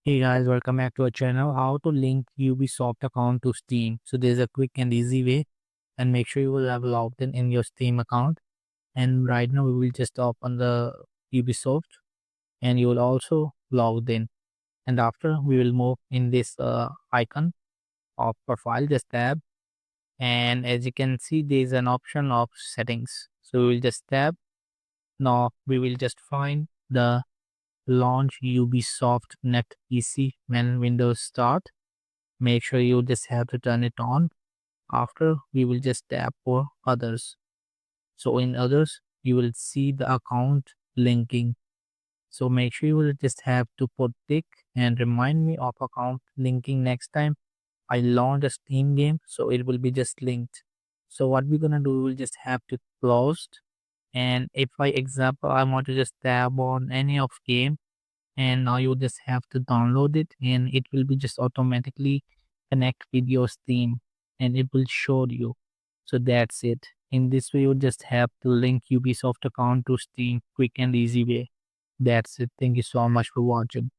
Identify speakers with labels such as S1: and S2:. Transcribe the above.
S1: Hey guys, welcome back to our channel. How to link Ubisoft account to Steam. So there's a quick and easy way, and make sure you will have logged in your Steam account. And right now we will just open the Ubisoft, and you will also logged in. And after we will move in this icon of profile, just tab, and as you can see, there is an option of settings. So we will just tab. Now we will just find the launch Ubisoft Connect PC when Windows start. Make sure you just have to turn it on. After, we will just tap for others. So in others, you will see the account linking. So make sure you will just have to put tick and remind me of account linking next time I launch a Steam game. So it will be just linked. So what we're gonna do, we'll just have to close. And if by example I want to just tab on any of game, and now you just have to download it, and it will be just automatically connect with your Steam, and it will show you. So that's it. In this way, you just have to link Ubisoft account to Steam quick and easy way. That's it. Thank you so much for watching.